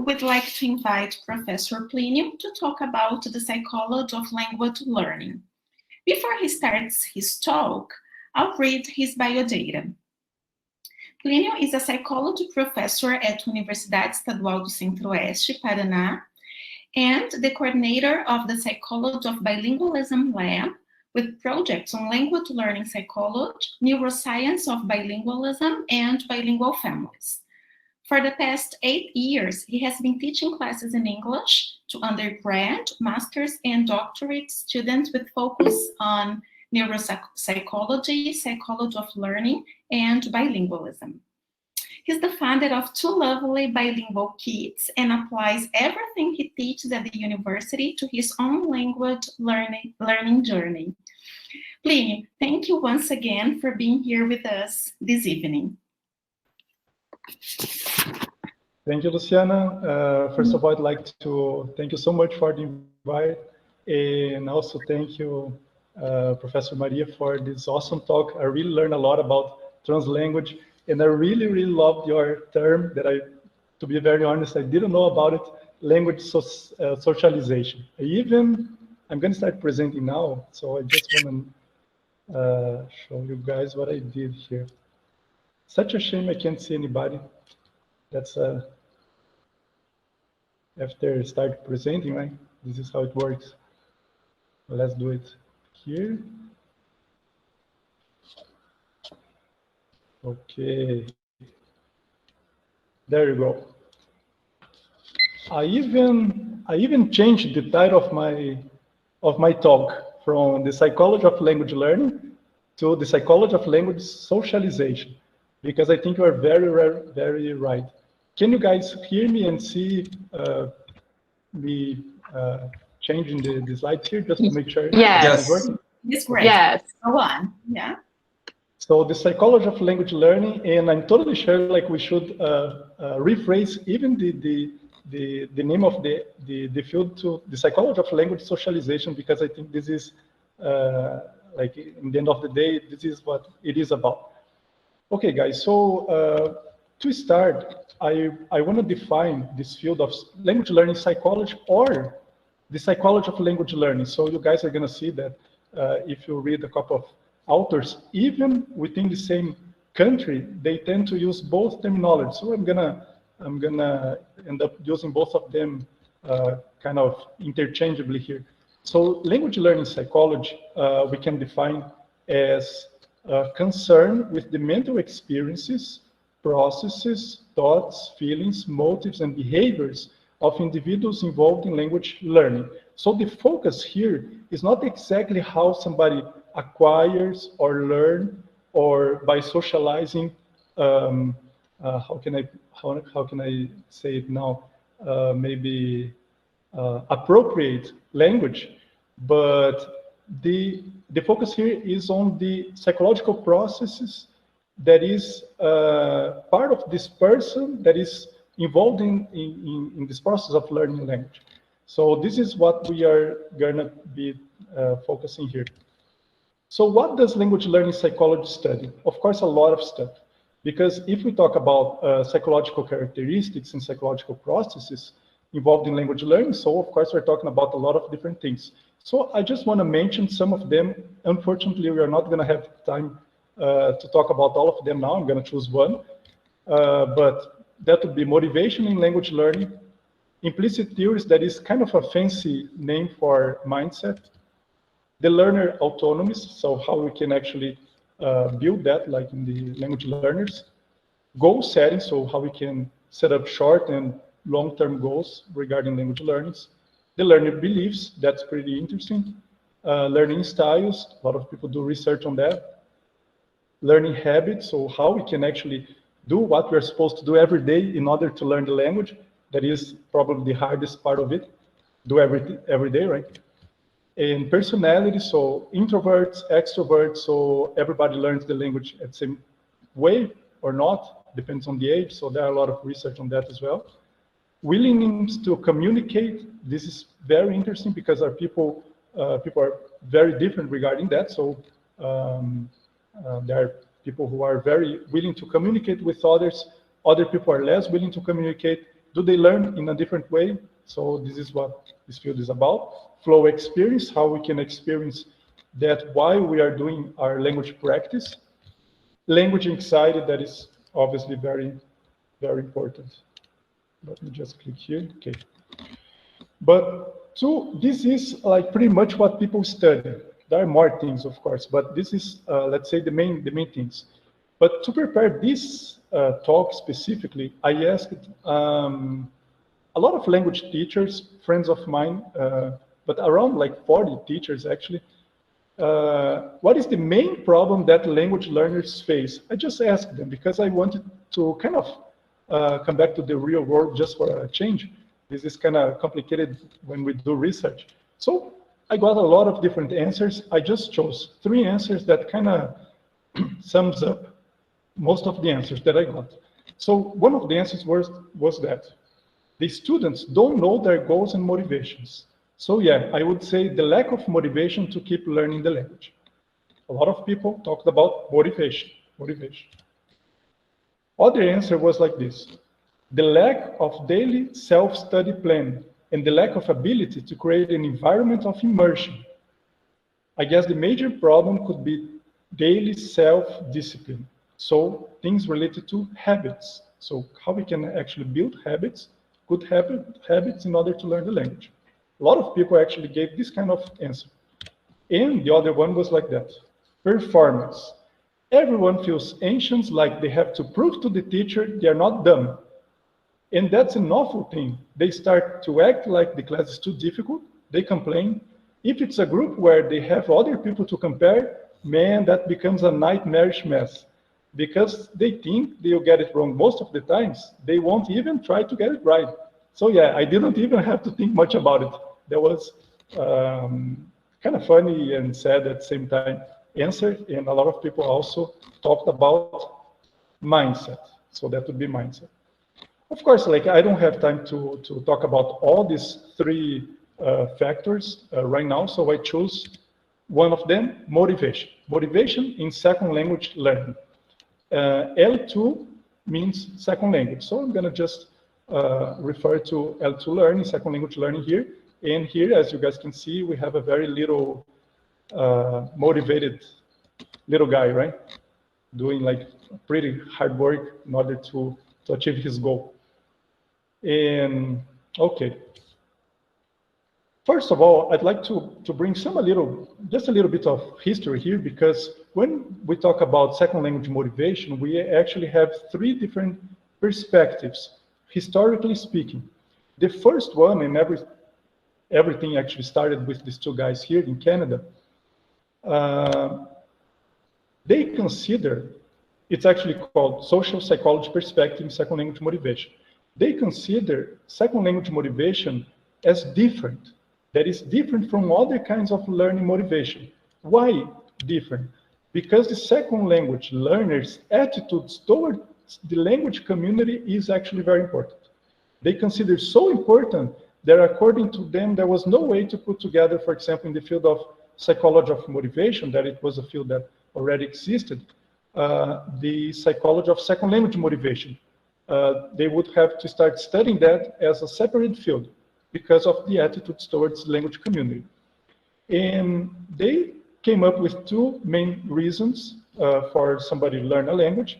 we'd like to invite Professor Plinio to talk about the psychology of language learning. Before he starts his talk, I'll read his biodata. Plinio is a psychology professor at Universidade Estadual do Centro-Oeste, Paraná, and the coordinator of the Psychology of Bilingualism Lab, with projects on language learning psychology, neuroscience of bilingualism, and bilingual families. For the past 8 years, he has been teaching classes in English to undergrad, master's, and doctorate students with focus on neuropsychology, psychology of learning, and bilingualism. He's the founder of 2 lovely bilingual kits and applies everything he teaches at the university to his own language learning journey. Plinio, thank you once again for being here with us this evening. Thank you, Luciana. First of all, I'd like to thank you so much for the invite, and also thank you, Professor Maria, for this awesome talk. I really learned a lot about translanguage, and I really, really loved your term that to be very honest, I didn't know about it, language socialization. I'm going to start presenting now, so I just want to show you guys what I did here. Such a shame I can't see anybody. That's after start presenting, right? This is how it works. Let's do it here. Okay. There you go. I even changed the title of my talk from the psychology of language learning to the psychology of language socialization, because I think you are very, very right. Can you guys hear me and see me changing the slides here just to make sure it's working? It's great. Yes. Go on. Yeah. So the psychology of language learning, and I'm totally sure like we should rephrase even the name of the field to the psychology of language socialization, because I think this is like in the end of the day, this is what it is about. Okay, guys, so to start, I want to define this field of language learning psychology, or the psychology of language learning. So you guys are going to see that if you read a couple of authors, even within the same country, they tend to use both terminology. So I'm gonna end up using both of them kind of interchangeably here. So language learning psychology, we can define as concern with the mental experiences, processes, thoughts, feelings, motives, and behaviors of individuals involved in language learning. So the focus here is not exactly how somebody acquires or learn, or by socializing, how can I say it now? Maybe appropriate language, but the focus here is on the psychological processes that is part of this person that is involved in this process of learning language. So this is what we are gonna be focusing here. So what does language learning psychology study? Of course, a lot of stuff. Because if we talk about psychological characteristics and psychological processes involved in language learning, so of course we're talking about a lot of different things. So I just want to mention some of them. Unfortunately, we are not going to have time to talk about all of them now. I'm going to choose one. But that would be motivation in language learning, implicit theories, that is kind of a fancy name for mindset, the learner autonomy, so how we can actually build that, like in the language learners, goal setting, so how we can set up short and long-term goals regarding language learnings, the learner beliefs, that's pretty interesting, learning styles, a lot of people do research on that, learning habits, so how we can actually do what we're supposed to do every day in order to learn the language. That is probably the hardest part of it, do every day, right? And personality, so introverts, extroverts, so everybody learns the language at the same way or not, depends on the age, so there are a lot of research on that as well. Willingness to communicate, this is very interesting because our people are very different regarding that, so there are people who are very willing to communicate with others, other people are less willing to communicate, do they learn in a different way? So this is what this field is about. Flow experience, how we can experience that while we are doing our language practice. Language anxiety, that is obviously very, very important. Let me just click here, okay. But this is like pretty much what people study. There are more things, of course, but this is, let's say, the main things. But to prepare this talk specifically, I asked a lot of language teachers, friends of mine, but around like 40 teachers actually, what is the main problem that language learners face? I just asked them because I wanted to kind of come back to the real world just for a change. This is kind of complicated when we do research. So I got a lot of different answers. I just chose 3 answers that kind of sums up most of the answers that I got. So one of the answers was that the students don't know their goals and motivations. So yeah, I would say the lack of motivation to keep learning the language. A lot of people talked about motivation. Other answer was like this: the lack of daily self-study plan and the lack of ability to create an environment of immersion. I guess the major problem could be daily self-discipline. So things related to habits. So how we can actually build habits, good habits in order to learn the language. A lot of people actually gave this kind of answer. And the other one was like that: performance. Everyone feels anxious, like they have to prove to the teacher they're not dumb. And that's an awful thing. They start to act like the class is too difficult. They complain. If it's a group where they have other people to compare, man, that becomes a nightmarish mess. Because they think they'll get it wrong most of the times. They won't even try to get it right. So yeah, I didn't even have to think much about it. That was kind of funny and sad at the same time answer. And a lot of people also talked about mindset. So that would be mindset. Of course, like I don't have time to talk about all these 3 factors right now. So I choose one of them: motivation. Motivation in second language learning. L2 means second language. So I'm going to just refer to L2 learning, second language learning here. And here, as you guys can see, we have a very little motivated little guy, right? Doing like pretty hard work in order to achieve his goal. And okay. First of all, I'd like to bring just a little bit of history here, because when we talk about second language motivation, we actually have 3 different perspectives, historically speaking. The first one, and everything actually started with these 2 guys here in Canada. They consider, it's actually called social psychology perspective in second language motivation. They consider second language motivation as different. That is different from other kinds of learning motivation. Why different? Because the second language learners' attitudes towards the language community is actually very important. They consider so important that according to them, there was no way to put together, for example, in the field of psychology of motivation, that it was a field that already existed, the psychology of second language motivation. They would have to start studying that as a separate field, because of the attitudes towards the language community. And they came up with 2 main reasons for somebody to learn a language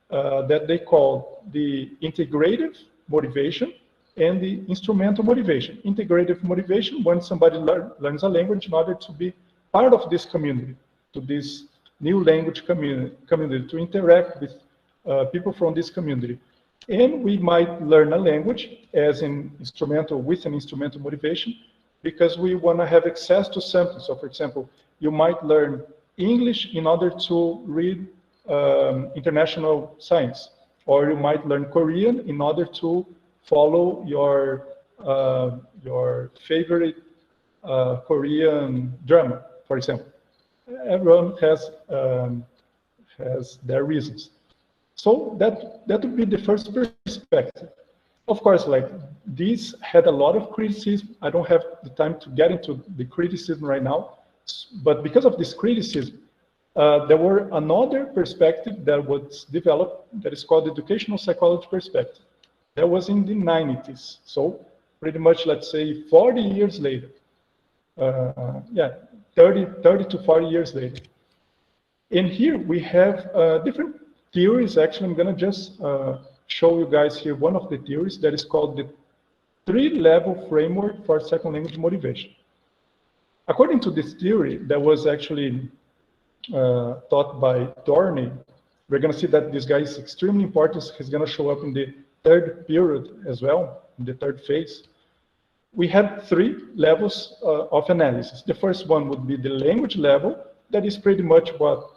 that they call the integrative motivation and the instrumental motivation. Integrative motivation, when somebody learns a language in order to be part of this community, to this new language community, to interact with people from this community. And we might learn a language as an instrumental, with an instrumental motivation, because we want to have access to something. So for example, you might learn English in order to read international science, or you might learn Korean in order to follow your favorite Korean drama, for example. Everyone has their reasons. So that would be the first perspective. Of course, like this had a lot of criticism. I don't have the time to get into the criticism right now, but because of this criticism, there were another perspective that was developed that is called educational psychology perspective. That was in the 90s. So pretty much, let's say, 40 years later. Yeah, 30 to 40 years later. And here we have different theories. Actually, I'm going to just show you guys here one of the theories that is called the three-level framework for second language motivation. According to this theory, that was actually taught by Toni, we're going to see that this guy is extremely important. He's going to show up in the third period as well, in the third phase. We have three levels of analysis. The first one would be the language level. That is pretty much what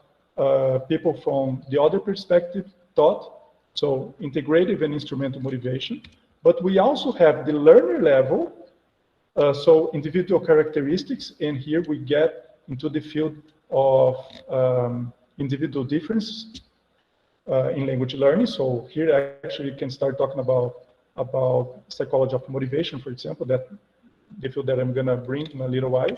people from the other perspective taught. So integrative and instrumental motivation. But we also have the learner level. So individual characteristics. And here we get into the field of individual differences in language learning. So here actually you can start talking about psychology of motivation, for example, that the field that I'm going to bring in a little while.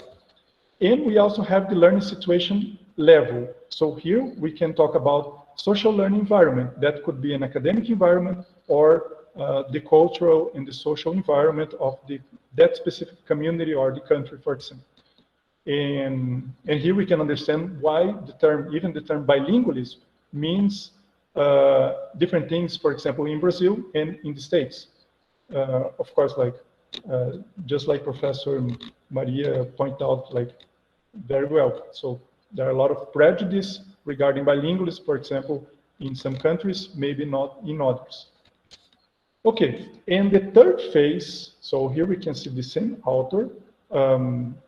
And we also have the learning situation level. So here we can talk about social learning environment. That could be an academic environment or the cultural and the social environment of that specific community or the country, for example. And here we can understand why even the term bilingualism means different things, for example, in Brazil and in the States. Of course, just like Professor Maria pointed out, very well. So there are a lot of prejudice regarding bilingualism, for example, in some countries, maybe not in others. Okay, and the third phase, so here we can see the same author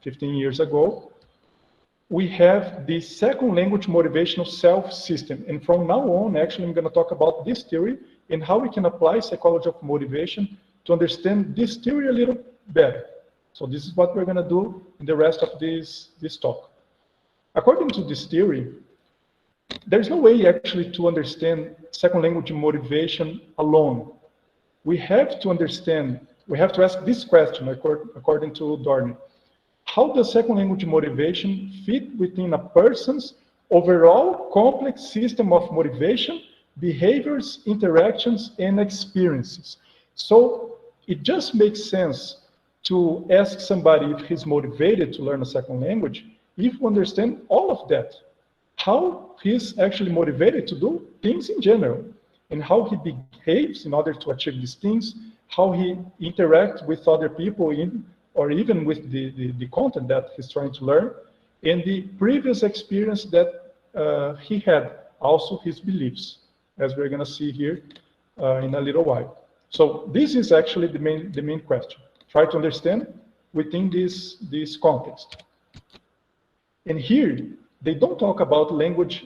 15 years ago. We have the second language motivational self-system. And from now on, actually, I'm going to talk about this theory and how we can apply psychology of motivation to understand this theory a little better. So this is what we're going to do in the rest of this talk. According to this theory, there's no way actually to understand second language motivation alone. We have to understand, we have to ask this question according to Toni. How does second language motivation fit within a person's overall complex system of motivation, behaviors, interactions, and experiences? So it just makes sense to ask somebody if he's motivated to learn a second language, if we understand all of that, how he's actually motivated to do things in general, and how he behaves in order to achieve these things, how he interacts with other people or even with the content that he's trying to learn, and the previous experience that he had, also his beliefs, as we're going to see here in a little while. So this is actually the main question. Try to understand within this context. And here, they don't talk about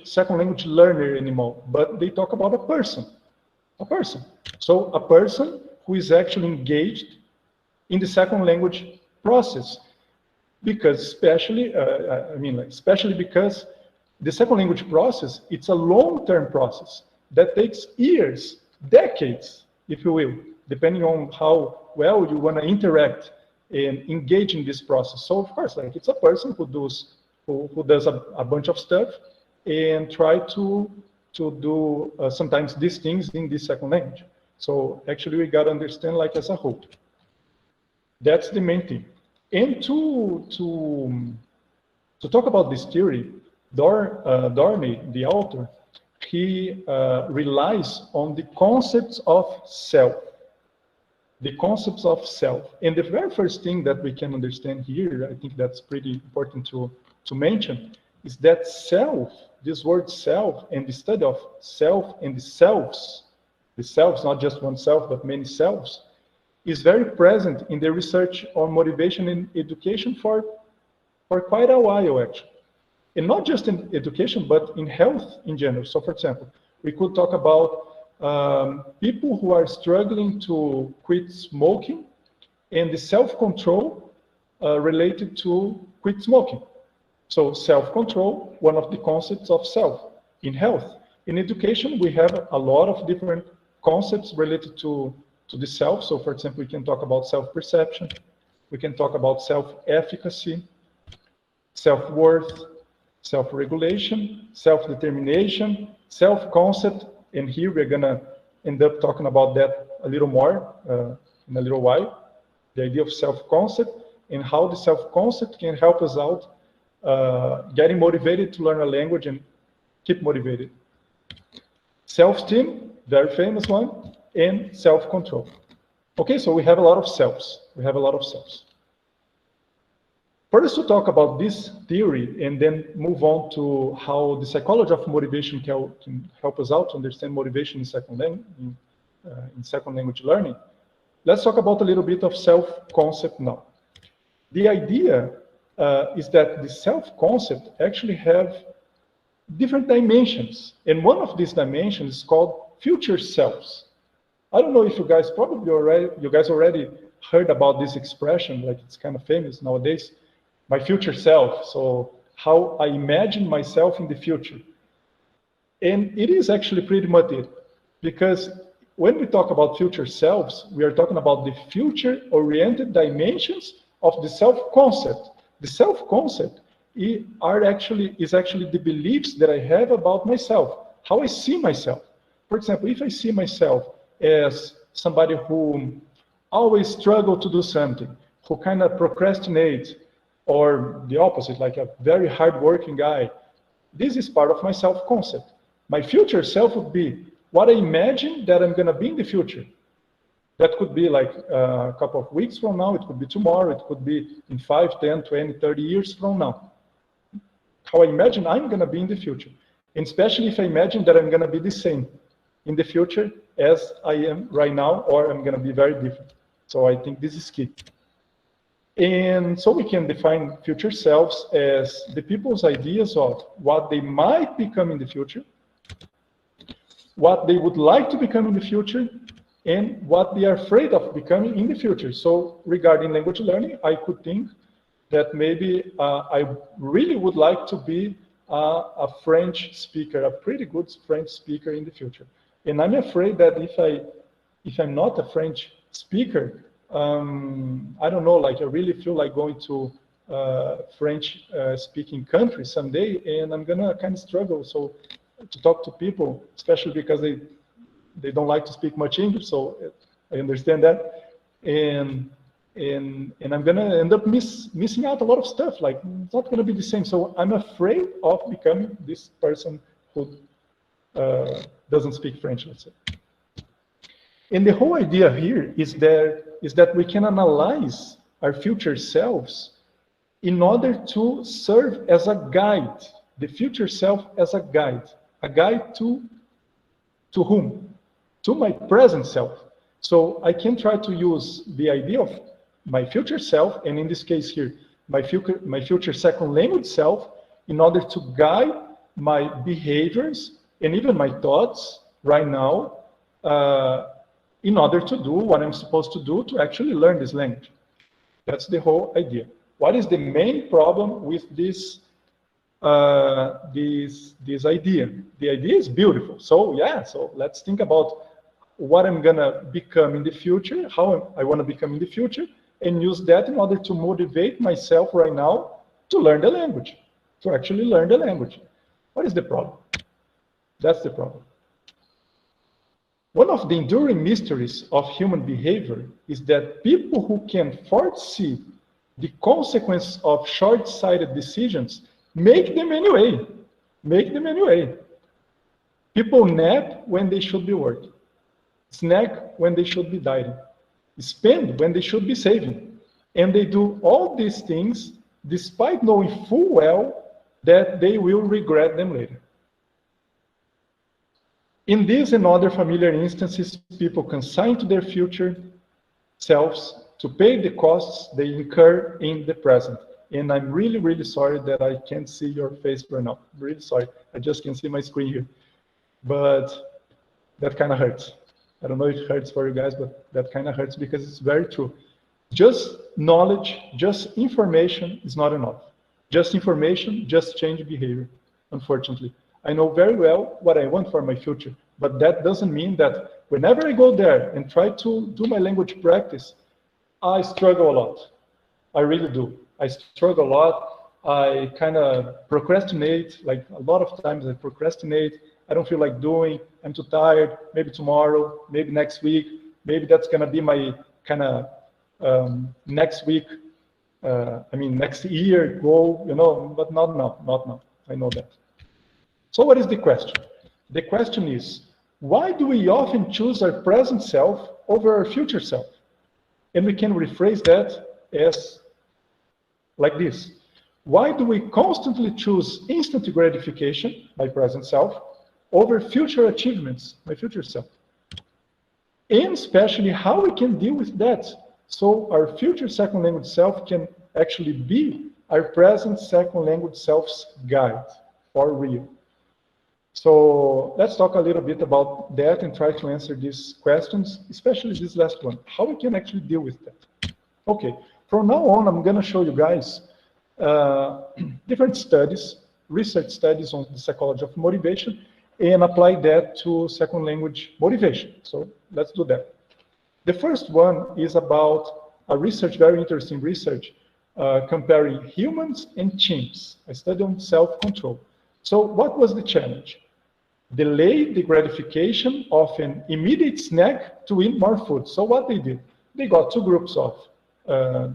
second language learner anymore, but they talk about a person. So a person who is actually engaged in the second language process, because especially because the second language process, it's a long-term process that takes years, decades, if you will, depending on how well you want to interact and engage in this process. So of course, it's a person who does a bunch of stuff and try to do sometimes these things in the second language. So actually we got to understand as a whole. That's the main thing. And to talk about this theory, Toni, the author, he relies on the concepts of self. The concepts of self. And the very first thing that we can understand here, I think that's pretty important to mention, is that self, this word self, and the study of self and the selves, not just one self, but many selves, is very present in the research on motivation in education for quite a while, actually. And not just in education, but in health in general. So, for example, we could talk about people who are struggling to quit smoking and the self-control related to quit smoking. So self-control, one of the concepts of self in health. In education, we have a lot of different concepts related to the self. So for example, we can talk about self-perception, we can talk about self-efficacy, self-worth, self-regulation, self-determination, self-concept, and here we're gonna end up talking about that a little more in a little while, the idea of self-concept and how the self-concept can help us out getting motivated to learn a language and keep motivated. Self-esteem, very famous one, and self-control. Okay, so we have a lot of selves. We have a lot of selves. First, to talk about this theory and then move on to how the psychology of motivation can help us out to understand motivation in second language learning. Let's talk about a little bit of self-concept now. The idea is that the self-concept actually have different dimensions, and one of these dimensions is called future selves. I don't know if you guys already heard about this expression, like it's kind of famous nowadays, my future self, so how I imagine myself in the future. And it is actually pretty much it, because when we talk about future selves, we are talking about the future-oriented dimensions of the self-concept. The self-concept is actually the beliefs that I have about myself, how I see myself. For example, if I see myself as somebody who always struggles to do something, who kind of procrastinates, or the opposite, like a very hard-working guy, this is part of my self-concept. My future self would be what I imagine that I'm going to be in the future. That could be like a couple of weeks from now, it could be tomorrow, it could be in 5, 10, 20, 30 years from now. How I imagine I'm going to be in the future. And especially if I imagine that I'm going to be the same in the future as I am right now, or I'm going to be very different. So I think this is key. And so we can define future selves as the people's ideas of what they might become in the future, what they would like to become in the future, and what they are afraid of becoming in the future. So regarding language learning, I could think that maybe I really would like to be a French speaker, a pretty good French speaker in the future. And I'm afraid that if I'm not a French speaker, I don't know, like I really feel like going to French speaking country someday, and I'm gonna kind of struggle to talk to people, especially because they don't like to speak much English, so I understand that. And I'm gonna end up missing out a lot of stuff, like it's not gonna be the same. So I'm afraid of becoming this person who doesn't speak French, let's say. And the whole idea here is that we can analyze our future selves in order to serve as a guide, the future self as a guide to whom? To my present self. So I can try to use the idea of my future self, and in this case here, my future second language self, in order to guide my behaviors and even my thoughts right now, in order to do what I'm supposed to do to actually learn this language. That's the whole idea. What is the main problem with this idea? The idea is beautiful. So yeah, so let's think about what I'm gonna become in the future, how I wanna become in the future, and use that in order to motivate myself right now to learn the language, to actually learn the language. What is the problem? That's the problem. One of the enduring mysteries of human behavior is that people who can foresee the consequences of short-sighted decisions make them anyway. People nap when they should be working, snack when they should be dieting, spend when they should be saving. And they do all these things despite knowing full well that they will regret them later. In these and other familiar instances, people consign to their future selves to pay the costs they incur in the present. And I'm really, really sorry that I can't see your face right now. I'm really sorry. I just can see my screen here. But that kind of hurts. I don't know if it hurts for you guys, but that kind of hurts because it's very true. Just knowledge, just information is not enough. Just information, just change behavior, unfortunately. I know very well what I want for my future, but that doesn't mean that whenever I go there and try to do my language practice, I struggle a lot. I really do. I struggle a lot. I kind of procrastinate, like a lot of times I procrastinate. I don't feel like doing, I'm too tired, maybe tomorrow, maybe next week, Maybe that's going to be my kind of next week, next year goal, but not now. I know that. So what is the question? The question is, why do we often choose our present self over our future self? And we can rephrase that as like this. Why do we constantly choose instant gratification, my present self, over future achievements, my future self? And especially how we can deal with that, so our future second language self can actually be our present second language self's guide, for real. So let's talk a little bit about that and try to answer these questions, especially this last one, how we can actually deal with that. Okay, from now on, I'm going to show you guys different studies, research studies on the psychology of motivation, and apply that to second language motivation. So let's do that. The first one is about a research, very interesting research, comparing humans and chimps, a study on self-control. So what was the challenge? Delay the gratification of an immediate snack to eat more food. So what they did? They got two groups of, I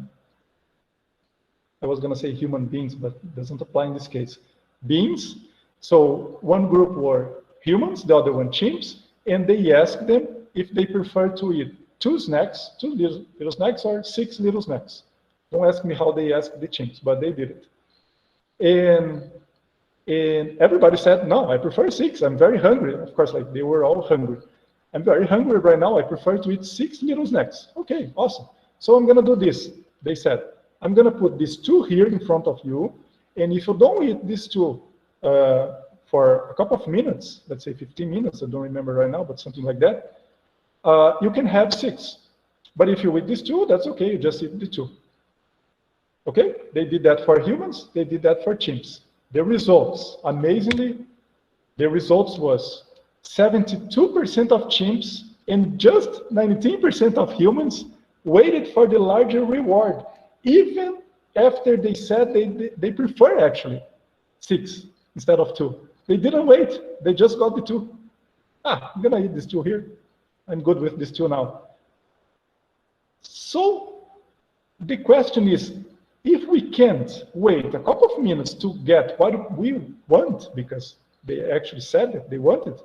was going to say human beings, but it doesn't apply in this case, beings. So one group were humans, the other one chimps, and they asked them if they prefer to eat two little snacks, or 6 little snacks. Don't ask me how they asked the chimps, but they did it. And everybody said, no, I prefer 6. I'm very hungry. Of course, like they were all hungry. I'm very hungry right now. I prefer to eat 6 little snacks. Okay, awesome. So I'm going to do this. They said, I'm going to put these 2 here in front of you. And if you don't eat these 2 for a couple of minutes, let's say 15 minutes, I don't remember right now, but something like that, you can have 6. But if you eat these 2, that's okay. You just eat the 2. Okay? They did that for humans. They did that for chimps. The results, amazingly, the results was 72% of chimps and just 19% of humans waited for the larger reward, even after they said they prefer actually 6 instead of 2. They didn't wait, they just got the 2. I'm gonna eat this 2 here. I'm good with this 2 now. So the question is, if we can't wait a couple of minutes to get what we want, because they actually said that they want it,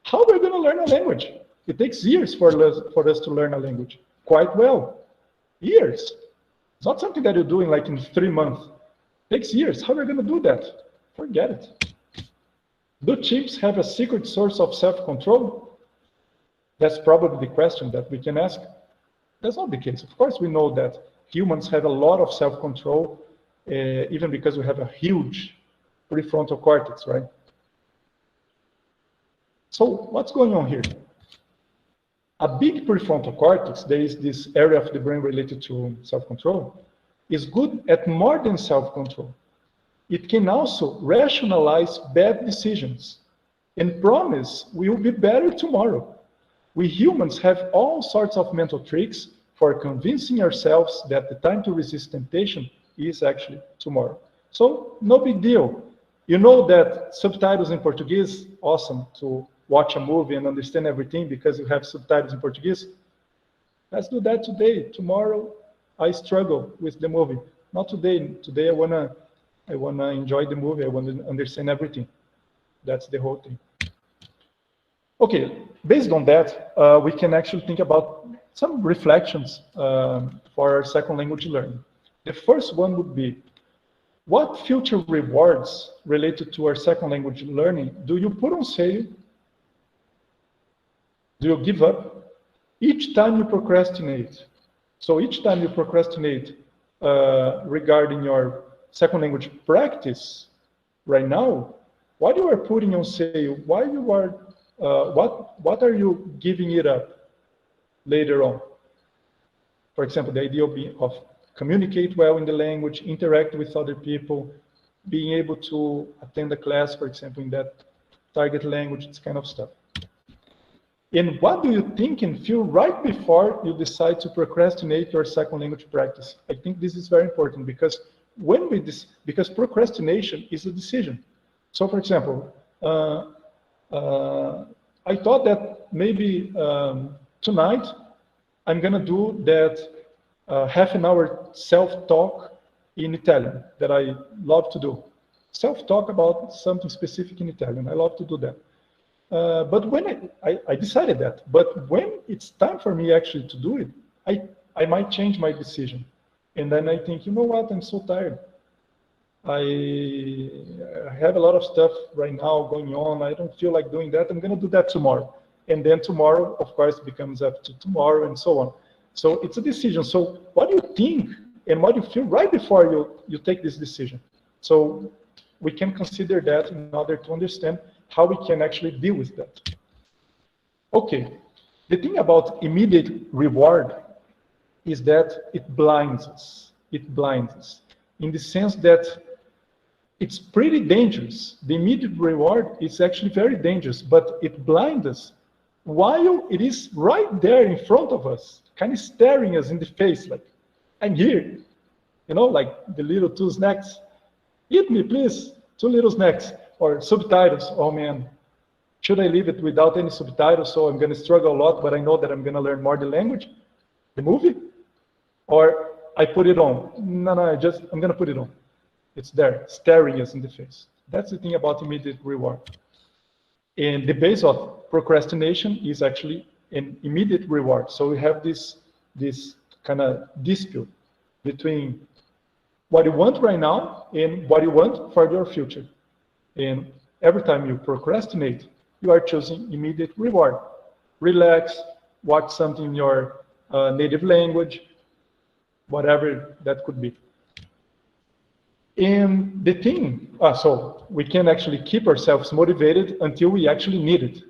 how are we going to learn a language? It takes years for us to learn a language quite well. Years. It's not something that you're doing like in 3 months. It takes years. How are we going to do that? Forget it. Do chimps have a secret source of self-control? That's probably the question that we can ask. That's not the case. Of course, we know that humans have a lot of self-control, even because we have a huge prefrontal cortex, right? So what's going on here? A big prefrontal cortex, there is this area of the brain related to self-control, is good at more than self-control. It can also rationalize bad decisions and promise we will be better tomorrow. We humans have all sorts of mental tricks for convincing ourselves that the time to resist temptation is actually tomorrow. So no big deal. You know that subtitles in Portuguese, awesome to watch a movie and understand everything because you have subtitles in Portuguese. Let's do that today. Tomorrow, I struggle with the movie. Not today. Today I wanna enjoy the movie. I want to understand everything. That's the whole thing. Okay, based on that, we can actually think about some reflections for our second language learning. The first one would be, what future rewards related to our second language learning do you put on sale? Do you give up each time you procrastinate? So each time you procrastinate regarding your second language practice right now, what you are putting on sale? Why you are what are you giving it up later on? For example, the idea of communicate well in the language, interact with other people, being able to attend a class, for example, in that target language, this kind of stuff. And what do you think and feel right before you decide to procrastinate your second language practice? I think this is very important because because procrastination is a decision. So, for example, I thought that maybe tonight I'm going to do that half an hour self-talk in Italian that I love to do. Self-talk about something specific in Italian. I love to do that. But when I decided that, but when it's time for me actually to do it, I might change my decision. And then I think, you know what, I'm so tired. I have a lot of stuff right now going on. I don't feel like doing that. I'm going to do that tomorrow. And then tomorrow, of course, becomes up to tomorrow and so on. So it's a decision. So what do you think and what do you feel right before you take this decision? So we can consider that in order to understand how we can actually deal with that. Okay, the thing about immediate reward is that it blinds us. It blinds us in the sense that it's pretty dangerous. The immediate reward is actually very dangerous, but it blinds us while it is right there in front of us, kind of staring us in the face, like, I'm here. You know, like the little 2 snacks. Eat me, please. 2 little snacks. Or subtitles. Oh, man. Should I leave it without any subtitles? So I'm going to struggle a lot, but I know that I'm going to learn more the language, the movie. Or I put it on. No, I'm going to put it on. It's there, staring us in the face. That's the thing about immediate reward. And the base of procrastination is actually an immediate reward. So we have this kind of dispute between what you want right now and what you want for your future. And every time you procrastinate, you are choosing immediate reward. Relax, watch something in your native language, whatever that could be. And the thing, so we can actually keep ourselves motivated until we actually need it.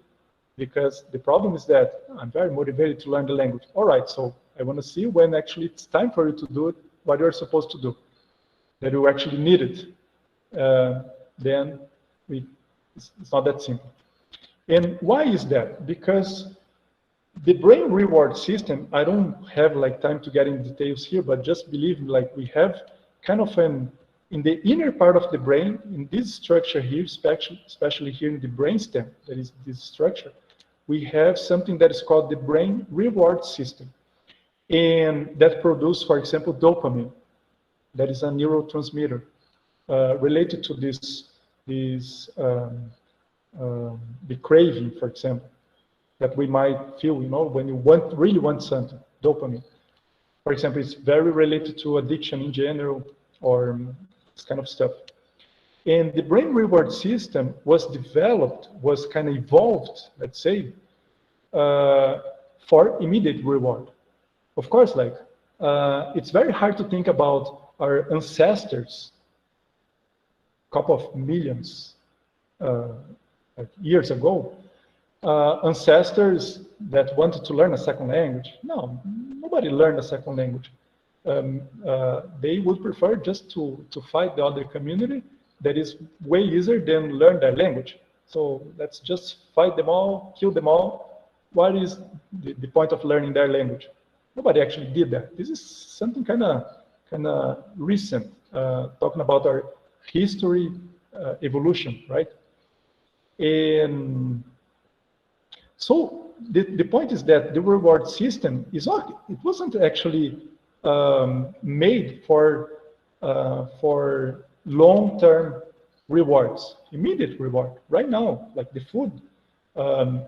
Because the problem is that I'm very motivated to learn the language. All right, so I want to see when actually it's time for you to do it, what you're supposed to do, that you actually need it. Then it's not that simple. And why is that? Because the brain reward system, I don't have like time to get in details here, but just believe like we have kind of in the inner part of the brain, in this structure here, especially here in the brainstem, that is this structure, we have something that is called the brain reward system. And that produces, for example, dopamine. That is a neurotransmitter related to the craving, for example, that we might feel, you know, when you really want something, dopamine. For example, it's very related to addiction in general, or this kind of stuff. And the brain reward system was developed, was kind of evolved, let's say, for immediate reward. Of course, like, it's very hard to think about our ancestors, a couple of millions like years ago, ancestors that wanted to learn a second language. No, nobody learned a second language. They would prefer just to fight the other community that is way easier than learn their language. So let's just fight them all, kill them all. What is the point of learning their language? Nobody actually did that. This is something kind of recent, talking about our history, evolution, right? And so the point is that the reward system is not, it wasn't actually made for long-term rewards, immediate reward. Right now, like the food,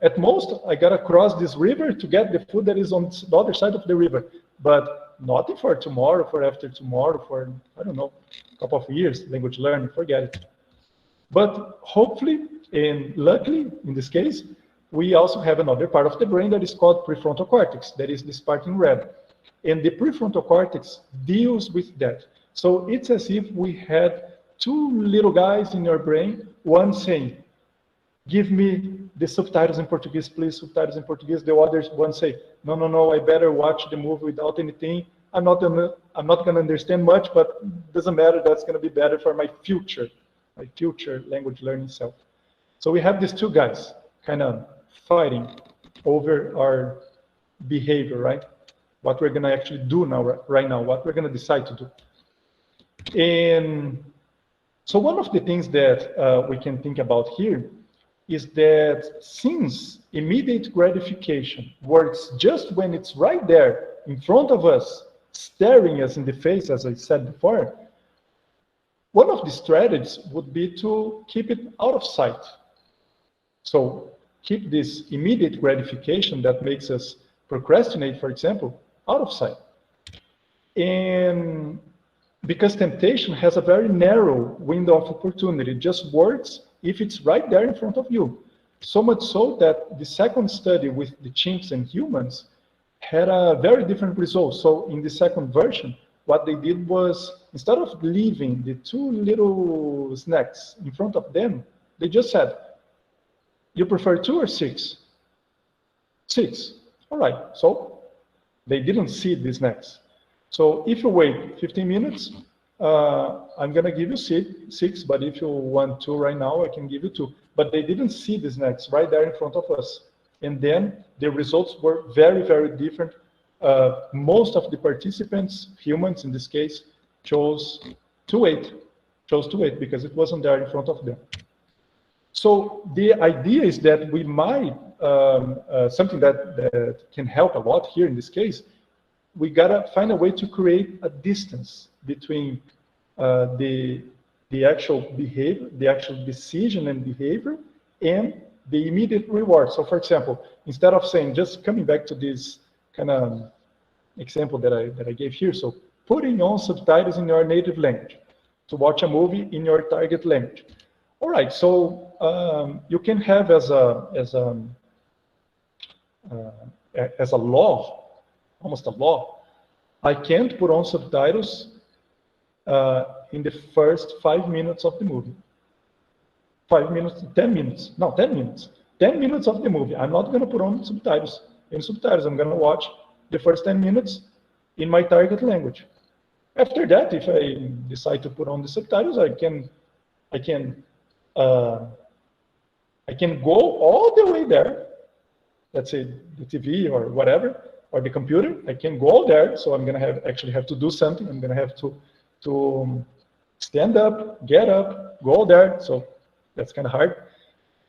at most I gotta cross this river to get the food that is on the other side of the river, but nothing for tomorrow, for after tomorrow, for, I don't know, a couple of years, language learning, forget it. But hopefully, and luckily, in this case, we also have another part of the brain that is called prefrontal cortex, that is this part in red. And the prefrontal cortex deals with that. So it's as if we had 2 little guys in your brain, one saying, give me the subtitles in Portuguese, please, subtitles in Portuguese. The others one say, no, I better watch the movie without anything. I'm not gonna understand much, but it doesn't matter, that's gonna be better for my future language learning self. So we have these 2 guys kind of fighting over our behavior, right? What we're gonna actually do now, right now, what we're gonna decide to do. And so one of the things that we can think about here is that since immediate gratification works just when it's right there in front of us, staring us in the face, as I said before, one of the strategies would be to keep it out of sight. So keep this immediate gratification that makes us procrastinate, for example, out of sight. And because temptation has a very narrow window of opportunity, it just works if it's right there in front of you. So much so that the second study with the chimps and humans had a very different result. So in the second version, what they did was, instead of leaving the two little snacks in front of them, they just said, you prefer 2 or 6? 6. All right, so they didn't see the snacks. So if you wait 15 minutes, I'm going to give you 6, but if you want 2 right now, I can give you 2. But they didn't see the snacks right there in front of us. And then the results were very, very different. Most of the participants, humans in this case, chose to wait because it wasn't there in front of them. So the idea is that we might, something that can help a lot here in this case, we gotta find a way to create a distance between the actual behavior, the actual decision and behavior, and the immediate reward. So for example, instead of saying, just coming back to this kind of example that I gave here, so putting on subtitles in your native language, to watch a movie in your target language. All right, so you can have as a law, almost a law, I can't put on subtitles in the first 5 minutes of the movie. 5 minutes, 10 minutes, no, 10 minutes. 10 minutes of the movie, I'm not going to put on subtitles. In subtitles, I'm going to watch the first 10 minutes in my target language. After that, if I decide to put on the subtitles, I can go all the way there. Let's say the TV or whatever, or the computer. I can go there, so I'm going to actually have to do something. I'm going to have to stand up, get up, go there. So that's kind of hard.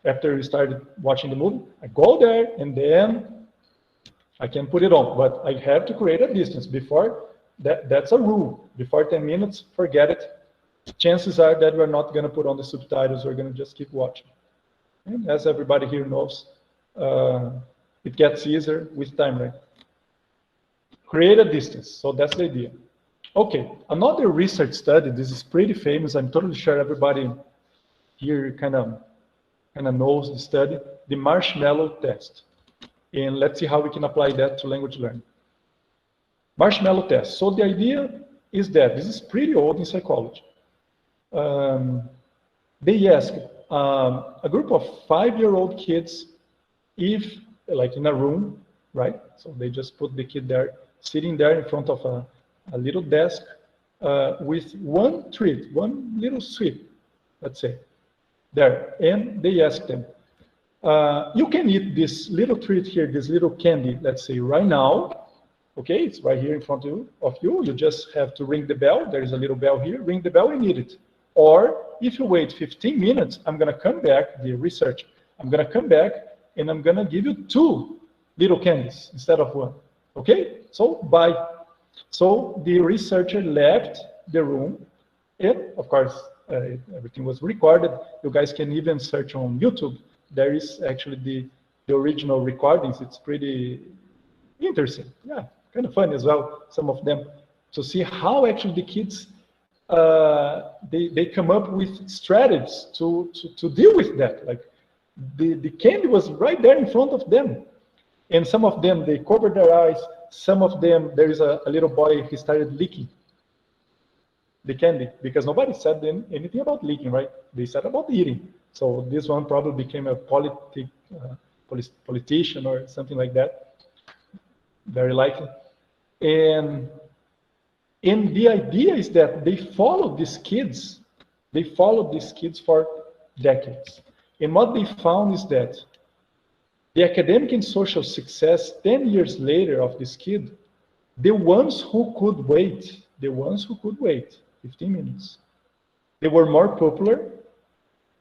After we started watching the movie, I go there and then I can put it on. But I have to create a distance before. That's a rule. Before 10 minutes, forget it. Chances are that we're not going to put on the subtitles. We're going to just keep watching. And as everybody here knows, it gets easier with time, right? Create a distance. So that's the idea. Okay, another research study. This is pretty famous. I'm totally sure everybody here kind of knows the study, the marshmallow test. And let's see how we can apply that to language learning. Marshmallow test. So the idea is that this is pretty old in psychology. They asked a group of 5-year-old kids if, like in a room, right? So they just put the kid there, sitting there in front of a little desk with one treat, one little sweet, let's say, there. And they asked them, you can eat this little treat here, this little candy, let's say right now. Okay, it's right here in front of you. You just have to ring the bell. There is a little bell here. Ring the bell and eat it. Or if you wait 15 minutes, I'm going to come back, the research, I'm going to come back and I'm going to give you 2 little candies instead of 1. Okay, so bye. So the researcher left the room and of course, everything was recorded. You guys can even search on YouTube. There is actually the original recordings. It's pretty interesting. Yeah, kind of fun as well, some of them, to see how actually the kids, they come up with strategies to deal with that. Like the candy was right there in front of them. And some of them, they covered their eyes. Some of them, there is a little boy, he started licking the candy because nobody said anything about licking, right? They said about eating. So this one probably became a politician or something like that. Very likely. And the idea is that they followed these kids. They followed these kids for decades. And what they found is that the academic and social success 10 years later of this kid, the ones who could wait, 15 minutes, they were more popular.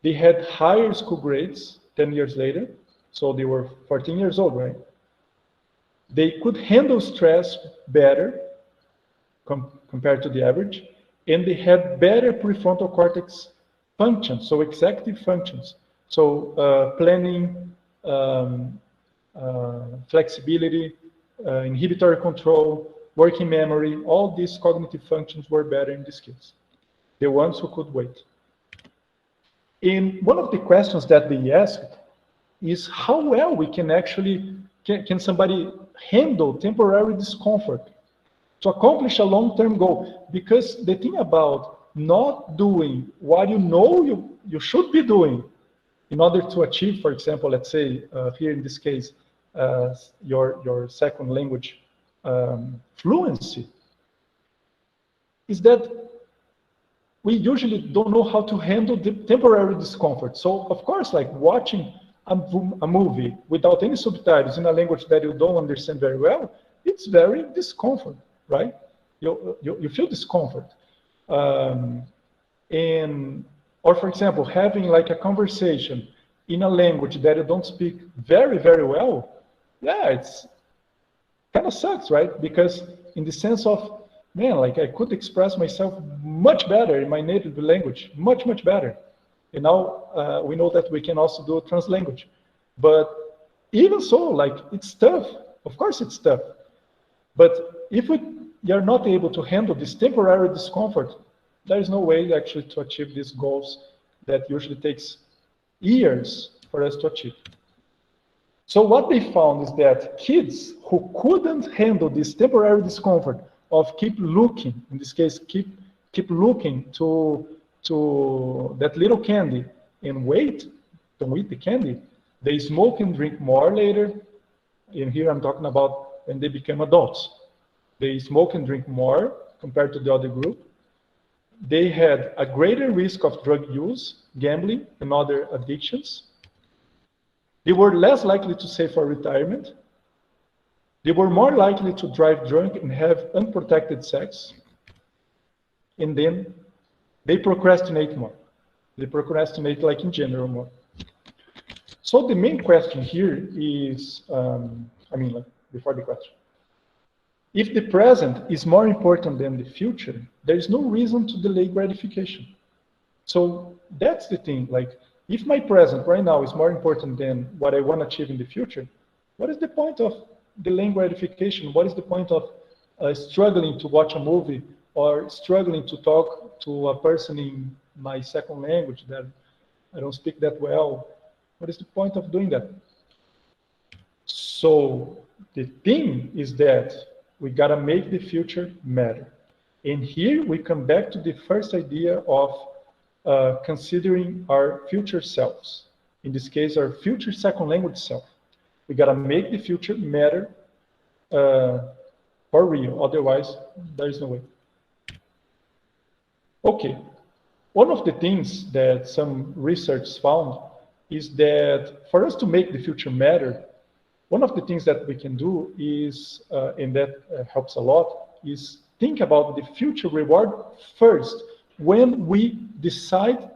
They had higher school grades 10 years later. so they were 14 years old, right? They could handle stress better compared to the average, and they had better prefrontal cortex functions, so executive functions. So planning, flexibility, inhibitory control, working memory, all these cognitive functions were better in these kids, the ones who could wait. And one of the questions that they asked is how well we can actually, can somebody handle temporary discomfort to accomplish a long-term goal? Because the thing about not doing what you know you should be doing in order to achieve, for example, let's say here in this case, your second language fluency, is that we usually don't know how to handle the temporary discomfort. So of course, like watching a movie without any subtitles in a language that you don't understand very well, it's very discomfort, right? You feel discomfort. Or for example, having like a conversation in a language that you don't speak very, very well, yeah, it's kind of sucks, right? Because in the sense of, man, like I could express myself much better in my native language, much, much better. And now we know that we can also do translanguage. But even so, like it's tough. Of course it's tough. But if you're not able to handle this temporary discomfort, there is no way actually to achieve these goals that usually takes years for us to achieve. So what they found is that kids who couldn't handle this temporary discomfort of keep looking, in this case, keep looking to that little candy and don't eat the candy, they smoke and drink more later. And here I'm talking about when they become adults. They smoke and drink more compared to the other group. They had a greater risk of drug use, gambling, and other addictions. They were less likely to save for retirement. They were more likely to drive drunk and have unprotected sex. And then they procrastinate more. They procrastinate like in general more. So the main question here is, before the question, if the present is more important than the future, there is no reason to delay gratification. So that's the thing, like, if my present right now is more important than what I want to achieve in the future, what is the point of delaying gratification? What is the point of struggling to watch a movie or struggling to talk to a person in my second language that I don't speak that well? What is the point of doing that? So the thing is that we gotta make the future matter. And here we come back to the first idea of considering our future selves. In this case, our future second language self. We gotta make the future matter for real, otherwise there is no way. Okay, one of the things that some research found is that for us to make the future matter, one of the things that we can do is, and that helps a lot, is think about the future reward first. When we decide,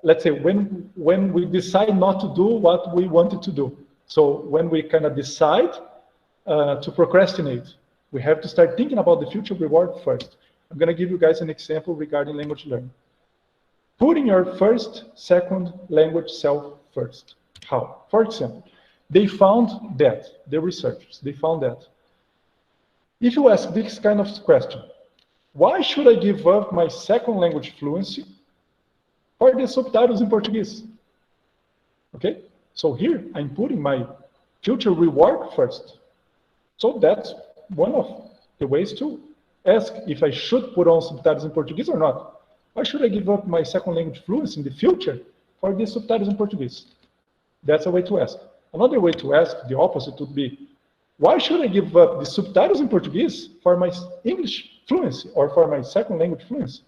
let's say, when we decide not to do what we wanted to do. So when we kind of decide to procrastinate, we have to start thinking about the future reward first. I'm going to give you guys an example regarding language learning. Putting your first, second language self first. How? For example, they found that, the researchers, they found that if you ask this kind of question, why should I give up my second language fluency for the subtitles in Portuguese? Okay, so here I'm putting my future reward first. So that's one of the ways to ask if I should put on subtitles in Portuguese or not. Why should I give up my second language fluency in the future for the subtitles in Portuguese? That's a way to ask. Another way to ask, the opposite, would be, why should I give up the subtitles in Portuguese for my English fluency or for my second language fluency?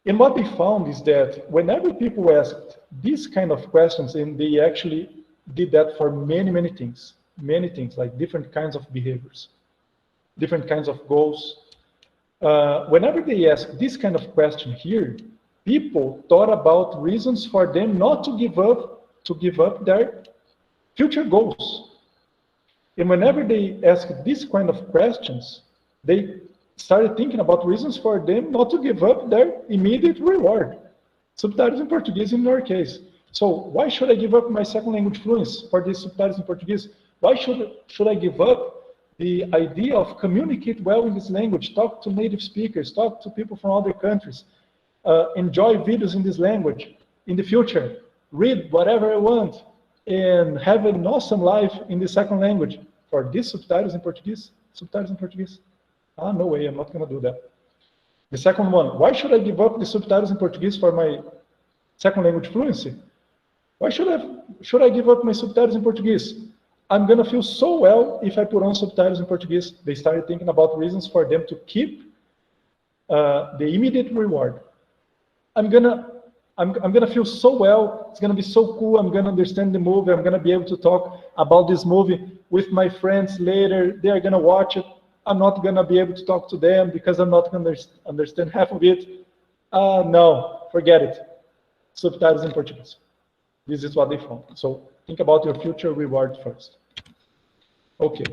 And what they found is that whenever people asked these kind of questions, and they actually did that for many, many things, like different kinds of behaviors, different kinds of goals. Whenever they ask this kind of question here, people thought about reasons for them not to give up their future goals. And whenever they ask this kind of questions, they started thinking about reasons for them not to give up their immediate reward. Subtitles in Portuguese in our case. So why should I give up my second language fluency for these subtitles in Portuguese? Why should I give up the idea of communicate well in this language, talk to native speakers, talk to people from other countries, enjoy videos in this language in the future, read whatever I want, and have an awesome life in the second language for these subtitles in Portuguese? Subtitles in Portuguese? Ah, no way, I'm not going to do that. The second one, why should I give up the subtitles in Portuguese for my second language fluency? Why should I give up my subtitles in Portuguese? I'm going to feel so well if I put on subtitles in Portuguese. They started thinking about reasons for them to keep the immediate reward. I'm gonna feel so well. It's gonna be so cool. I'm gonna understand the movie. I'm gonna be able to talk about this movie with my friends later. They are gonna watch it. I'm not gonna be able to talk to them because I'm not gonna understand half of it. No, forget it. Subtitles in Portuguese. This is what they found. So think about your future reward first. Okay.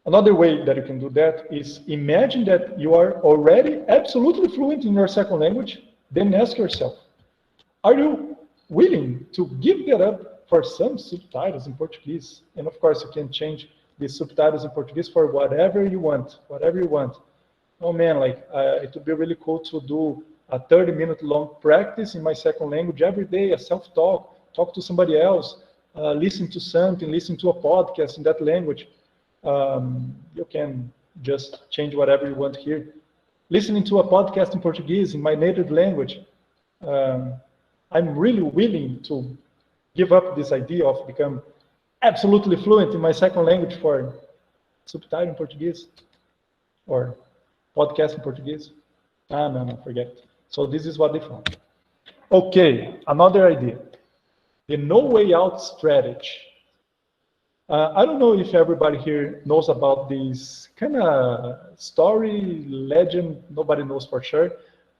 Another way that you can do that is imagine that you are already absolutely fluent in your second language. Then ask yourself, are you willing to give that up for some subtitles in Portuguese? And of course, you can change the subtitles in Portuguese for whatever you want, Oh man, like it would be really cool to do a 30-minute long practice in my second language every day, a self-talk, talk to somebody else, listen to something, listen to a podcast in that language. You can just change whatever you want here. Listening to a podcast in Portuguese in my native language, I'm really willing to give up this idea of become absolutely fluent in my second language for subtitle in Portuguese or podcast in Portuguese. No, forget it. So this is what they found. Okay, another idea. The no way out strategy. I don't know if everybody here knows about this kind of story, legend, nobody knows for sure,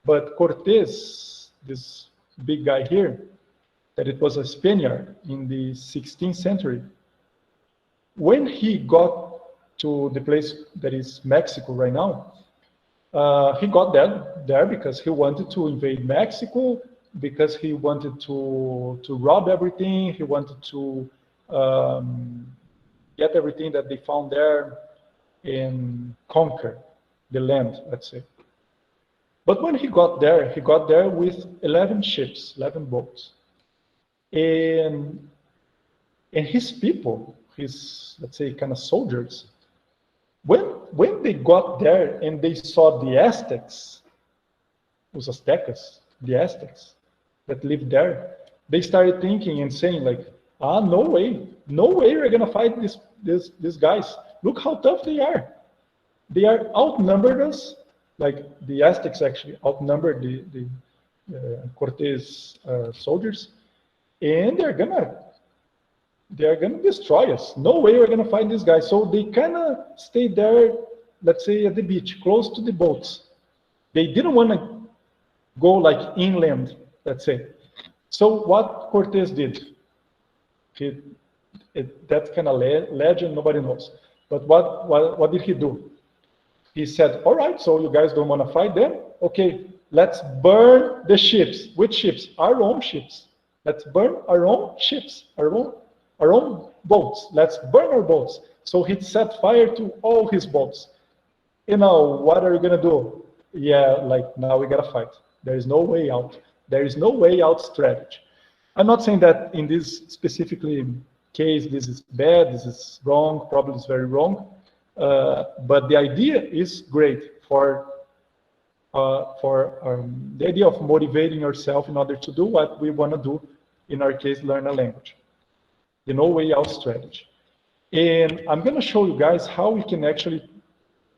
but Cortés, this big guy here, that it was a Spaniard in the 16th century, when he got to the place that is Mexico right now, he got there because he wanted to invade Mexico, because he wanted to rob everything, he wanted to get everything that they found there and conquer the land, let's say. But when he got there with 11 ships, 11 boats. And his people, his, let's say, kind of soldiers, when they got there and they saw the Aztecs, os Aztecas, the Aztecs that lived there, they started thinking and saying like, no way we're gonna fight these guys. Look how tough they are. They are outnumbered us. Like the Aztecs actually outnumbered the Cortés soldiers, and they're gonna destroy us. No way we're gonna fight these guys. So they kind of stayed there, let's say at the beach, close to the boats. They didn't want to go like inland, let's say. So what Cortés did? That's kind of legend, nobody knows. But what did he do? He said, all right, so you guys don't want to fight them? Okay, let's burn the ships. Which ships? Our own ships. Let's burn our own ships, our own boats. Let's burn our boats. So he set fire to all his boats. You know, what are you going to do? Yeah, like now we got to fight. There is no way out. There is no way out strategy. I'm not saying that in this specifically case, this is bad, this is wrong, probably it's very wrong. But the idea is great for the idea of motivating yourself in order to do what we want to do, in our case, learn a language. The no way out strategy. And I'm going to show you guys how we can actually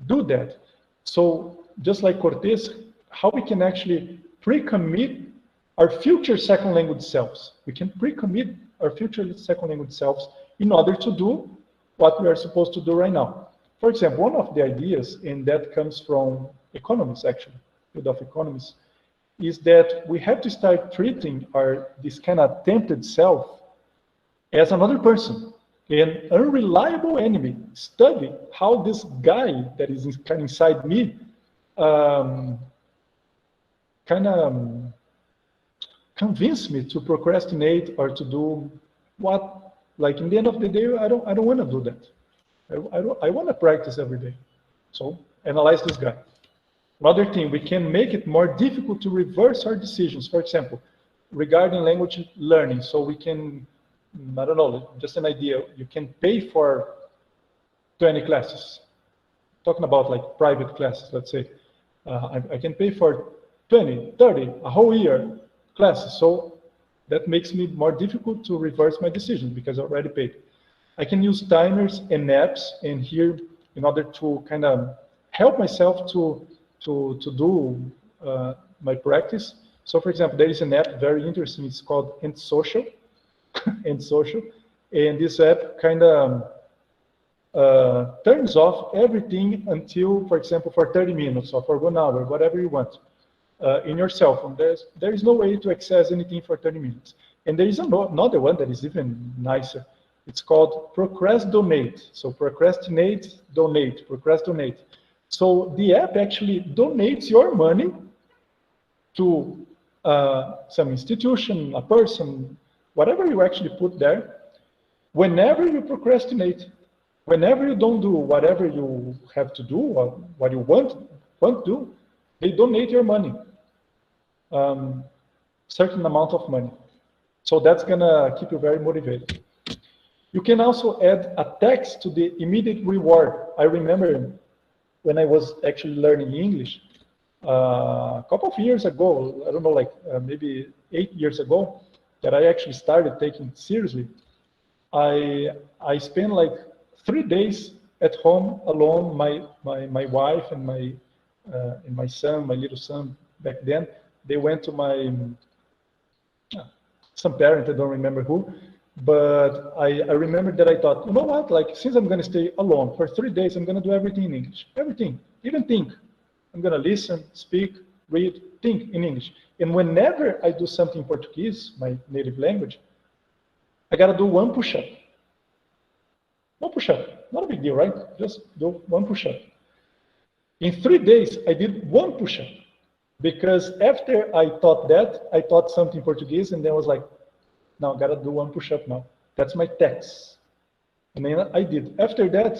do that. So just like Cortés, how we can actually pre-commit our future second language selves. We can pre-commit our future second language selves in order to do what we are supposed to do right now. For example, one of the ideas, and that comes from economists actually, field of economists, is that we have to start treating this kind of tempted self as another person, an unreliable enemy. Study how this guy that is kind of inside me kind of convince me to procrastinate or to do what, like in the end of the day, I don't want to do that. I want to practice every day. So analyze this guy. Another thing, we can make it more difficult to reverse our decisions. For example, regarding language learning, so we can, I don't know, just an idea, you can pay for 20 classes. Talking about like private classes, let's say. I can pay for 20, 30, a whole year classes. So that makes me more difficult to reverse my decisions because I already paid. I can use timers and apps and here in order to kind of help myself to do my practice. So for example, there is an app very interesting. It's called Social. And this app kind of turns off everything until, for example, for 30 minutes or for 1 hour, whatever you want, in your cell phone. There is no way to access anything for 30 minutes. And there is another one that is even nicer. It's called Procrastinate. So procrastinate, donate, procrastinate. So the app actually donates your money to some institution, a person, whatever you actually put there. Whenever you procrastinate, whenever you don't do whatever you have to do or what you want to do, they donate your money, certain amount of money. So that's gonna keep you very motivated. You can also add a text to the immediate reward. I remember when I was actually learning English a couple of years ago, I don't know, like maybe 8 years ago, that I actually started taking it seriously. I spent like 3 days at home alone. My wife and my son, my little son back then, they went to some parent, I don't remember who, but I remember that I thought, you know what, like since I'm going to stay alone for 3 days, I'm going to do everything in English, everything, even think. I'm going to listen, speak, read, think in English. And whenever I do something in Portuguese, my native language, I got to do 1 push-up. 1 push-up, not a big deal, right? Just do 1 push-up. In 3 days, I did 1 push-up. Because after I taught that, I taught something in Portuguese, and then I was like, now I got to do 1 push-up now. That's my text. And then I did. After that,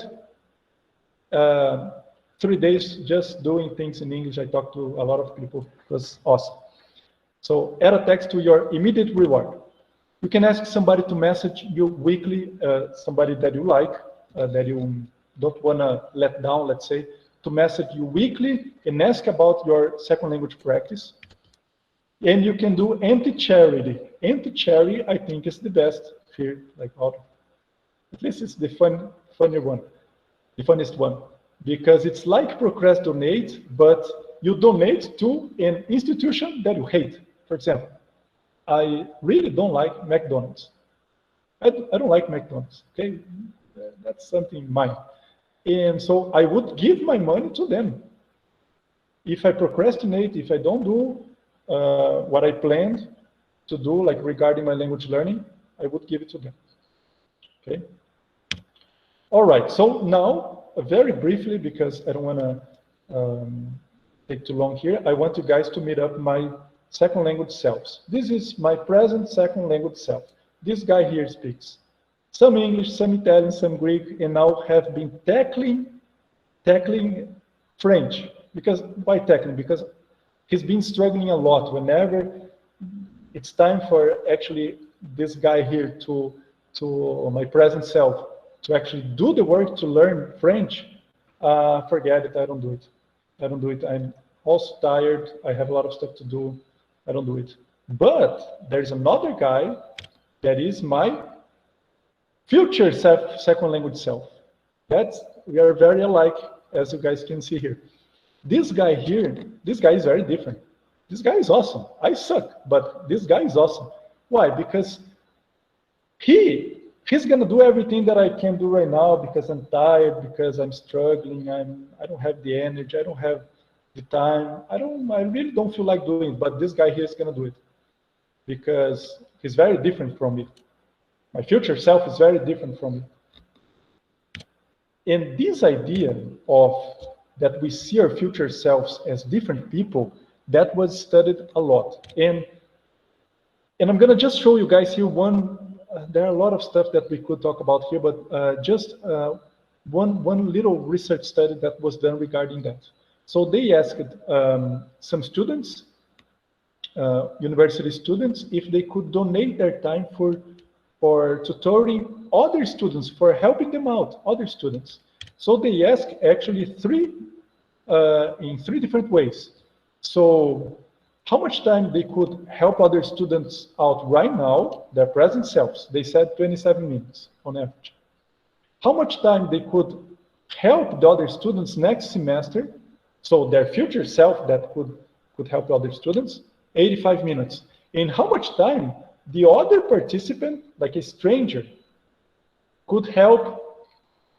3 days just doing things in English. I talked to a lot of people. It was awesome. So add a text to your immediate reward. You can ask somebody to message you weekly, somebody that you like, that you don't want to let down, let's say, to message you weekly and ask about your second language practice. And you can do empty charity. Empty charity, I think, is the best here, like at least it's the funnier one, the funniest one, because it's like procrastinate, but you donate to an institution that you hate. For example, I really don't like McDonald's. I don't like McDonald's, okay? That's something mine. And so I would give my money to them. If I procrastinate, if I don't do what I planned to do, like regarding my language learning, I would give it to them, okay? All right, so now, very briefly, because I don't want to take too long here, I want you guys to meet up my second language selves. This is my present second language self. This guy here speaks some English, some Italian, some Greek, and now have been tackling French. Because why tackling? Because he's been struggling a lot. Whenever it's time for actually this guy here to my present self to actually do the work to learn French, forget it. I don't do it. I don't do it. I'm also tired. I have a lot of stuff to do. I don't do it. But there's another guy that is my future second language self. We are very alike, as you guys can see here. This guy here, this guy is very different. This guy is awesome. I suck, but this guy is awesome. Why? Because he's gonna do everything that I can do right now because I'm tired, because I'm struggling, I don't have the energy, I don't have the time. I really don't feel like doing it, but this guy here is going to do it because he's very different from me. My future self is very different from me. And this idea of that we see our future selves as different people, that was studied a lot. And I'm going to just show you guys here there are a lot of stuff that we could talk about here, but just one little research study that was done regarding that. So they asked some students, university students, if they could donate their time for tutoring other students, for helping them out, other students. So they asked actually in three different ways. So how much time they could help other students out right now, their present selves. They said 27 minutes on average. How much time they could help the other students next semester, so their future self that could help the other students, 85 minutes. And how much time the other participant, like a stranger, could help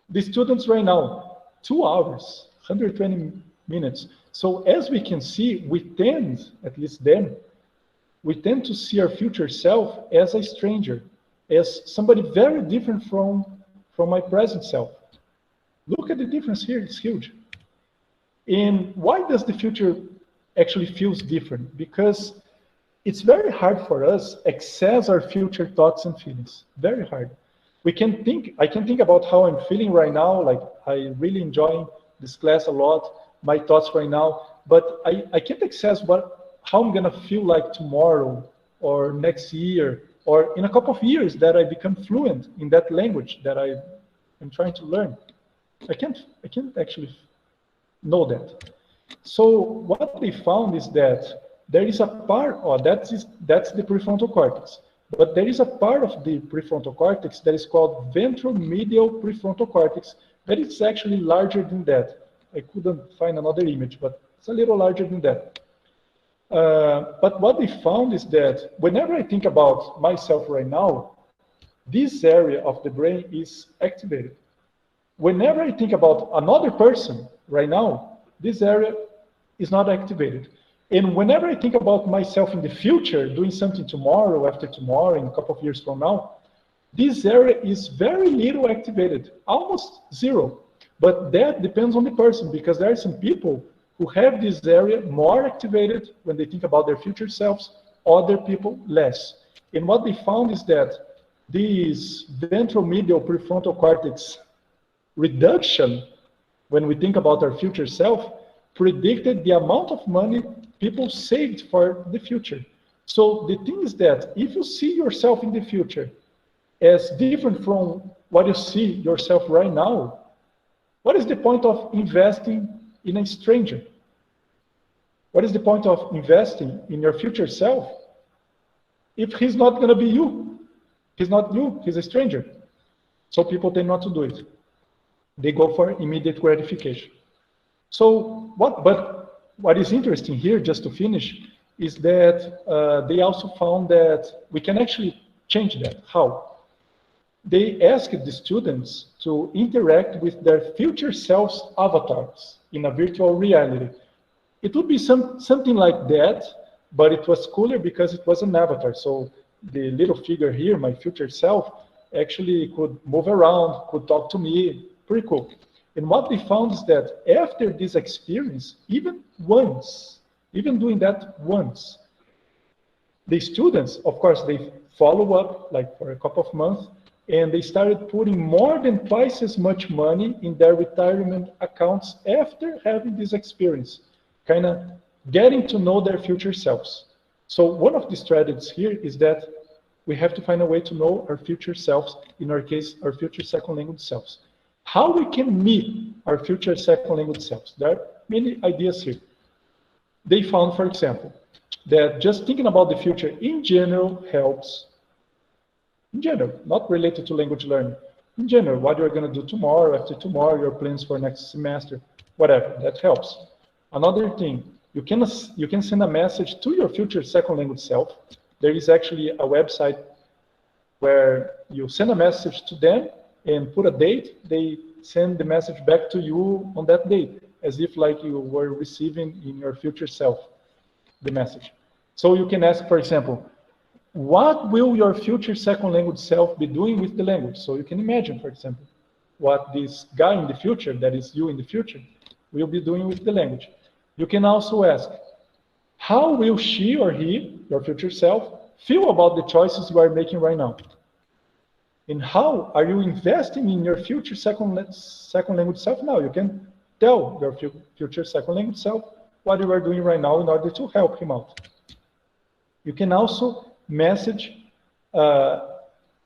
the students right now, 2 hours, 120 minutes. So as we can see, we tend, at least then, we tend to see our future self as a stranger, as somebody very different from my present self. Look at the difference here, it's huge. And why does the future actually feels different? Because it's very hard for us to access our future thoughts and feelings, very hard. I can think about how I'm feeling right now, like I really enjoy this class a lot, my thoughts right now, but I can't access how I'm gonna feel like tomorrow or next year or in a couple of years that I become fluent in that language that I am trying to learn. I can't actually know that. So what they found is that there is a part, that's the prefrontal cortex, but there is a part of the prefrontal cortex that is called ventral medial prefrontal cortex that is actually larger than that. I couldn't find another image, but it's a little larger than that. But what they found is that whenever I think about myself right now, this area of the brain is activated. Whenever I think about another person right now, this area is not activated. And whenever I think about myself in the future, doing something tomorrow, after tomorrow, in a couple of years from now, this area is very little activated, almost zero. But that depends on the person, because there are some people who have this area more activated when they think about their future selves, other people less. And what they found is that this ventral medial prefrontal cortex reduction, when we think about our future self, predicted the amount of money people saved for the future. So the thing is that if you see yourself in the future as different from what you see yourself right now, what is the point of investing in a stranger? What is the point of investing in your future self if he's not going to be you? He's not you, he's a stranger. So people tend not to do it. They go for immediate gratification. So what is interesting here, just to finish, is that they also found that we can actually change that. How? They asked the students to interact with their future selves avatars in a virtual reality. It would be something like that, but it was cooler because it was an avatar. So the little figure here, my future self, actually could move around, could talk to me, pretty cool. And what they found is that after this experience, even doing that once, the students, of course, they follow up like for a couple of months, and they started putting more than twice as much money in their retirement accounts after having this experience, kind of getting to know their future selves. So one of the strategies here is that we have to find a way to know our future selves, in our case, our future second language selves. How we can meet our future second language selves? There are many ideas here. They found, for example, that just thinking about the future in general helps. In general, not related to language learning. In general, what you're going to do tomorrow, after tomorrow, your plans for next semester, whatever, that helps. Another thing, you can send a message to your future second language self. There is actually a website where you send a message to them and put a date. They send the message back to you on that date. as if like you were receiving in your future self the message. So you can ask, for example, what will your future second language self be doing with the language? So you can imagine, for example, what this guy in the future, that is you in the future, will be doing with the language. You can also ask, how will she or he, your future self, feel about the choices you are making right now? And how are you investing in your future second language self now? You can tell your future second language self what you are doing right now in order to help him out. You can also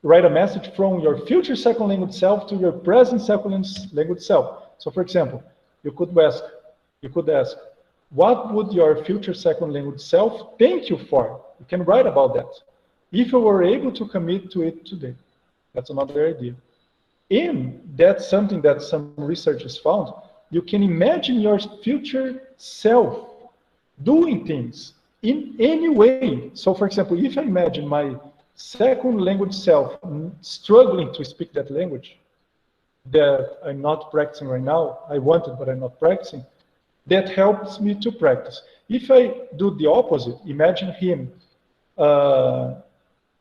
write a message from your future second language self to your present second language self. So for example, you could ask, what would your future second language self thank you for? You can write about that. If you were able to commit to it today. That's another idea. And that's something that some researchers found. You can imagine your future self doing things in any way. So for example, if I imagine my second language self struggling to speak that language that I'm not practicing right now, I wanted, but I'm not practicing, that helps me to practice. If I do the opposite, imagine him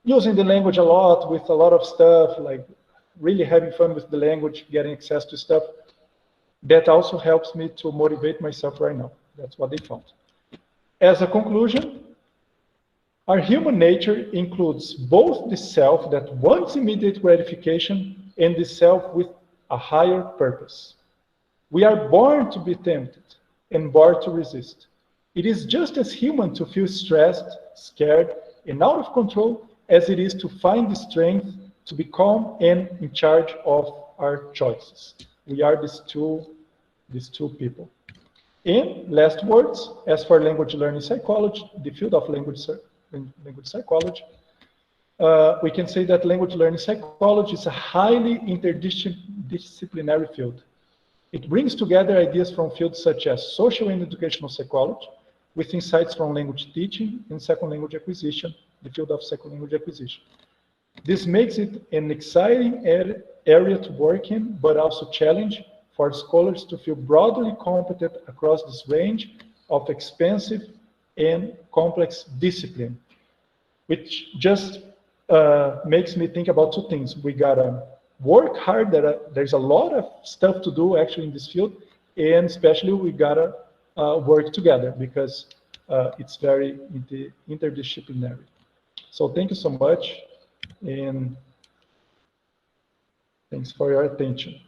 using the language a lot with a lot of stuff, like really having fun with the language, getting access to stuff, that also helps me to motivate myself right now. That's what they found. As a conclusion, our human nature includes both the self that wants immediate gratification and the self with a higher purpose. We are born to be tempted and born to resist. It is just as human to feel stressed, scared, and out of control as it is to find the strength to be calm and in charge of our choices. We are these two people. In last words, as for language learning psychology, the field of language psychology, we can say that language learning psychology is a highly interdisciplinary field. It brings together ideas from fields such as social and educational psychology, with insights from language teaching and second language acquisition, the field of second language acquisition. This makes it an exciting area to work in, but also challenge for scholars to feel broadly competent across this range of expensive and complex discipline, which just makes me think about two things. We gotta work hard, there's a lot of stuff to do actually in this field, and especially we gotta work together because it's very interdisciplinary. So thank you so much, and thanks for your attention.